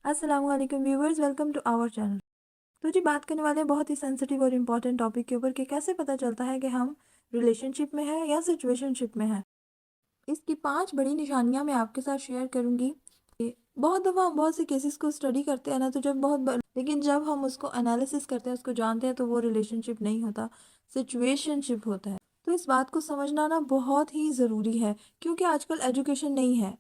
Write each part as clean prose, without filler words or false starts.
अस्सलाम वालेकुम viewers, welcome to our channel. तो जी बात करने वाले हैं बहुत ही सेंसिटिव और इम्पॉर्टेंट टॉपिक के ऊपर कि कैसे पता चलता है कि हम रिलेशनशिप में हैं या सिचुएशनशिप में हैं। इसकी 5 बड़ी निशानियां मैं आपके साथ शेयर करूंगी। कि बहुत दफ़ा हम बहुत से केसेस को स्टडी करते हैं ना, तो लेकिन जब हम उसको एनालिसिस करते हैं, उसको जानते हैं, तो वो रिलेशनशिप नहीं होता, सिचुएशनशिप होता है। तो इस बात को समझना ना बहुत ही ज़रूरी है, क्योंकि आजकल एजुकेशन नहीं है,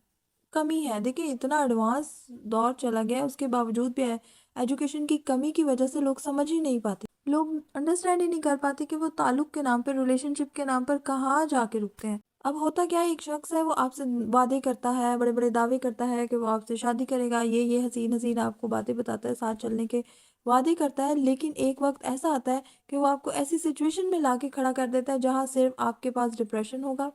कमी है। देखिए इतना एडवांस दौर चला गया है, उसके बावजूद भी है एजुकेशन की कमी की वजह से लोग समझ ही नहीं पाते, लोग अंडरस्टैंड ही नहीं कर पाते कि वो ताल्लुक के नाम पर, रिलेशनशिप के नाम पर कहाँ जाके रुकते हैं। अब होता क्या है, एक शख्स है, वो आपसे वादे करता है, बड़े बड़े दावे करता है कि वो आपसे शादी करेगा, ये हसीन हसीन आपको बातें बताता है, साथ चलने के वादे करता है। लेकिन एक वक्त ऐसा आता है कि वो आपको ऐसी सिचुएशन में लाके खड़ा कर देता है जहाँ सिर्फ आपके पास डिप्रेशन होगा,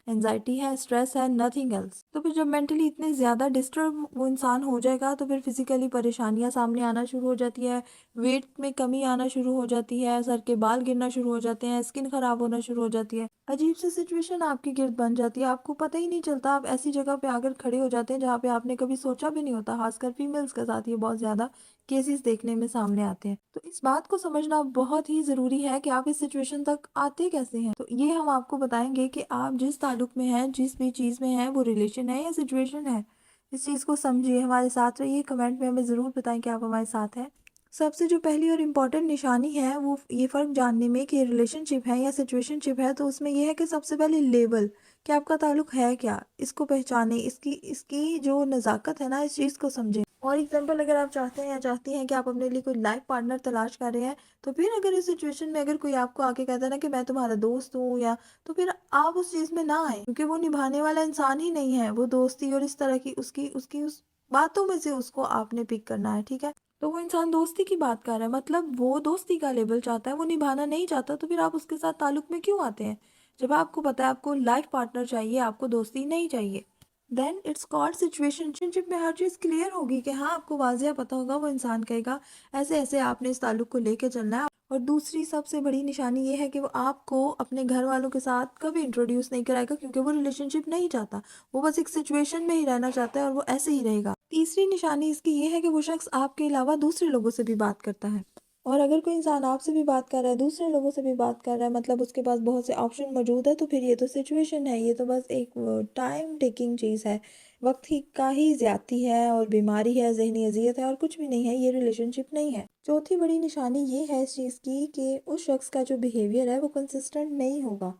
एनजाइटी है, स्ट्रेस है, नथिंग एल्स। तो फिर जब मेंटली इतने ज़्यादा डिस्टर्ब वो इंसान हो जाएगा, तो फिर फिजिकली परेशानियां सामने आना शुरू हो जाती है, वेट में कमी आना शुरू हो जाती है, सर के बाल गिरना शुरू हो जाते हैं, स्किन खराब होना शुरू हो जाती है, अजीब सी सिचुएशन आपके गिर्द बन जाती है, आपको पता ही नहीं चलता, आप ऐसी जगह पे आकर खड़े हो जाते हैं जहाँ पे आपने कभी सोचा भी नहीं होता। खासकर फीमेल्स के साथ ये बहुत ज़्यादा केसेस देखने में सामने आते हैं। तो इस बात को समझना बहुत ही ज़रूरी है कि आप इस सिचुएशन तक आते कैसे हैं। तो ये हम आपको बताएंगे कि आप जिस ताल्लुक में हैं, जिस भी चीज़ में हैं, वो रिलेशन है या सिचुएशन है। इस चीज़ को समझिए, हमारे साथ रहिए, कमेंट में हमें ज़रूर बताएं कि आप हमारे साथ हैं। सबसे जो पहली और इम्पॉर्टेंट निशानी है वो ये फ़र्क जानने में कि रिलेशनशिप है या सिचुएशनशिप है, तो उसमें यह है कि सबसे पहले लेबल, कि आपका ताल्लुक है क्या, इसको पहचाने, इसकी इसकी जो नज़ाकत है ना, इस चीज़ को समझें। और एग्जाम्पल, अगर आप चाहते हैं या चाहती हैं कि आप अपने लिए कोई लाइफ पार्टनर तलाश कर रहे हैं, तो फिर अगर इस सिचुएशन में अगर कोई आपको आके कहता है ना कि मैं तुम्हारा दोस्त हूँ, या तो फिर आप उस चीज़ में ना आए, क्योंकि वो निभाने वाला इंसान ही नहीं है, वो दोस्ती और इस तरह की उसकी उसकी उस बातों में से उसको आपने पिक करना है, ठीक है। तो वो इंसान दोस्ती की बात कर रहा है, मतलब वो दोस्ती का लेवल चाहता है, वो निभाना नहीं चाहता, तो फिर आप उसके साथ ताल्लुक में क्यों आते हैं, जब आपको पता है आपको लाइफ पार्टनर चाहिए, आपको दोस्ती नहीं चाहिए। देन इट्स कॉल्ड सिचुएशनशिप में हर चीज़ क्लियर होगी कि हाँ, आपको वाजिया पता होगा, वो इंसान कहेगा ऐसे ऐसे आपने इस ताल्लुक को लेके चलना है। और दूसरी सबसे बड़ी निशानी ये है कि वो आपको अपने घर वालों के साथ कभी इंट्रोड्यूस नहीं कराएगा, क्योंकि वो रिलेशनशिप नहीं चाहता, वो बस एक सिचुएशन में ही रहना चाहता है और वो ऐसे ही रहेगा। तीसरी निशानी इसकी ये है कि वो शख्स आपके अलावा दूसरे लोगों से भी बात करता है। और अगर कोई इंसान आपसे भी बात कर रहा है, दूसरे लोगों से भी बात कर रहा है, मतलब उसके पास बहुत से ऑप्शन मौजूद है, तो फिर ये तो सिचुएशन है, ये तो बस एक टाइम टेकिंग चीज़ है, वक्त ही का ही ज्यादती है और बीमारी है, जहनी अजियत है, और कुछ भी नहीं है, ये रिलेशनशिप नहीं है। चौथी बड़ी निशानी ये है इस चीज़ की कि उस शख्स का जो बिहेवियर है वो कंसिस्टेंट नहीं होगा,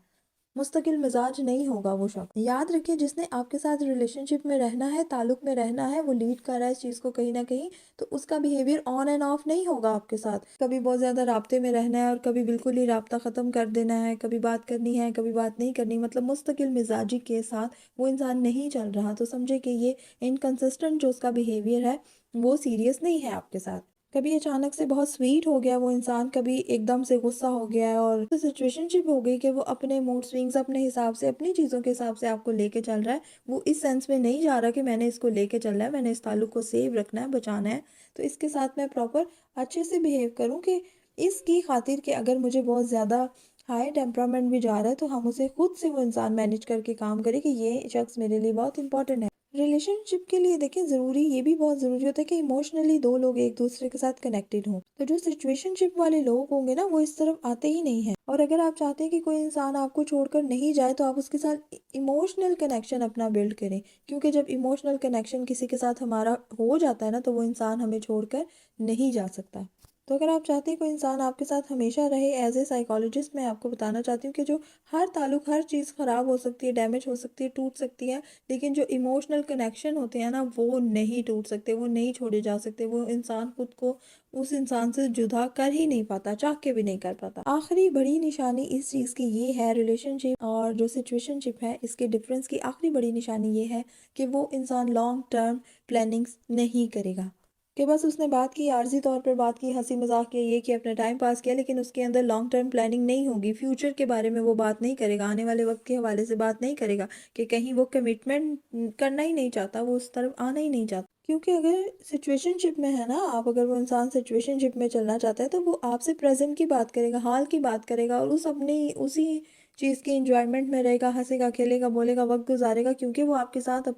मुस्तकिल मिजाज नहीं होगा वो शख्स। याद रखिए, जिसने आपके साथ रिलेशनशिप में रहना है, ताल्लुक में रहना है, वो लीड कर रहा है इस चीज़ को कहीं ना कहीं, तो उसका बिहेवियर ऑन एंड ऑफ नहीं होगा आपके साथ। कभी बहुत ज़्यादा राब्ते में रहना है और कभी बिल्कुल ही राब्ता ख़त्म कर देना है, कभी बात करनी है, कभी बात नहीं करनी, मतलब मुस्तकिल मिजाजी के साथ वो इंसान नहीं चल रहा, तो समझे कि ये इनकन्सिस्टेंट जो उसका बिहेवियर है वो सीरियस नहीं है आपके साथ। कभी अचानक से बहुत स्वीट हो गया वो इंसान, कभी एकदम से गुस्सा हो गया है, और तो सिचुएशनशिप हो गई कि वो अपने मूड स्विंग्स, अपने हिसाब से, अपनी चीज़ों के हिसाब से आपको लेके चल रहा है। वो इस सेंस में नहीं जा रहा कि मैंने इसको लेके चलना है, मैंने इस ताल्लुक को सेव रखना है, बचाना है, तो इसके साथ मैं प्रॉपर अच्छे से बिहेव करूँ, कि इसकी खातिर कि अगर मुझे बहुत ज़्यादा हाई टेम्परामेंट भी जा रहा है, तो हम उसे खुद से वो इंसान मैनेज करके काम करे कि ये शख्स मेरे लिए बहुत इंपॉर्टेंट है। रिलेशनशिप के लिए देखिए, ज़रूरी ये भी बहुत ज़रूरी होता है कि इमोशनली दो लोग एक दूसरे के साथ कनेक्टेड हों। तो जो सिचुएशनशिप वाले लोग होंगे ना, वो इस तरफ आते ही नहीं हैं। और अगर आप चाहते हैं कि कोई इंसान आपको छोड़कर नहीं जाए, तो आप उसके साथ इमोशनल कनेक्शन अपना बिल्ड करें, क्योंकि जब इमोशनल कनेक्शन किसी के साथ हमारा हो जाता है ना, तो वो इंसान हमें छोड़कर नहीं जा सकता। तो अगर आप चाहते हैं कोई इंसान आपके साथ हमेशा रहे, एज ए साइकोलॉजिस्ट मैं आपको बताना चाहती हूँ कि जो हर ताल्लुक, हर चीज़ ख़राब हो सकती है, डैमेज हो सकती है, टूट सकती है, लेकिन जो इमोशनल कनेक्शन होते हैं ना, वो नहीं टूट सकते, वो नहीं छोड़े जा सकते, वो इंसान खुद को उस इंसान से जुदा कर ही नहीं पाता, चाह के भी नहीं कर पाता। आखिरी बड़ी निशानी इस चीज़ की ये है, रिलेशनशिप और जो सिचुएशनशिप है, इसके डिफरेंस की आखिरी बड़ी निशानी ये है कि वो इंसान लॉन्ग टर्म प्लानिंग्स नहीं करेगा, कि बस उसने बात की, आर्जी तौर पर बात की, हंसी मजाक किया, ये कि अपना टाइम पास किया, लेकिन उसके अंदर लॉन्ग टर्म प्लानिंग नहीं होगी, फ्यूचर के बारे में वो बात नहीं करेगा, आने वाले वक्त के हवाले से बात नहीं करेगा, कि कहीं वो कमिटमेंट करना ही नहीं चाहता, वो उस तरफ आना ही नहीं चाहता। क्योंकि अगर सिचुएशनशिप में है ना आप, अगर वो इंसान सिचुएशनशिप में चलना चाहता है, तो वो आपसे प्रेजेंट की बात करेगा, हाल की बात करेगा, और उस अपनी उसी چیز کی انجوائمنٹ میں رہے گا، ہنسے گا، کھیلے گا، بولے گا، وقت گزارے گا، کیونکہ وہ آپ کے ساتھ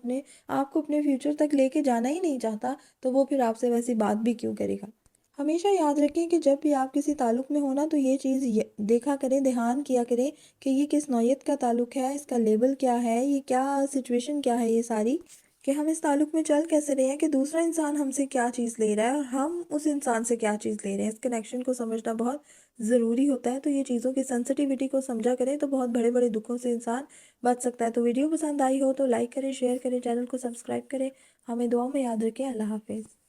آپ کو اپنے فیوچر تک لے کے جانا ہی نہیں چاہتا، تو وہ پھر آپ سے ویسی بات بھی کیوں کرے گا۔ ہمیشہ یاد رکھیں کہ جب بھی آپ کسی تعلق میں ہونا تو یہ چیز دیکھا کریں، دھیان کیا کریں کہ یہ کس نوعیت کا تعلق ہے، اس کا لیبل کیا ہے، یہ کیا سچویشن کیا ہے، یہ ساری کہ ہم اس تعلق میں چل کیسے رہے ہیں، کہ دوسرا انسان ہم سے کیا چیز لے رہا ہے اور ہم اس انسان سے کیا چیز لے رہے ہیں۔ اس کنیکشن کو سمجھنا بہت ضروری ہوتا ہے، تو یہ چیزوں کی سینسٹیوٹی کو سمجھا کریں تو بہت بڑے بڑے دکھوں سے انسان بچ سکتا ہے۔ تو ویڈیو پسند آئی ہو تو لائک کریں، شیئر کریں، چینل کو سبسکرائب کریں، ہمیں دعاؤں میں یاد رکھیں۔ اللہ حافظ۔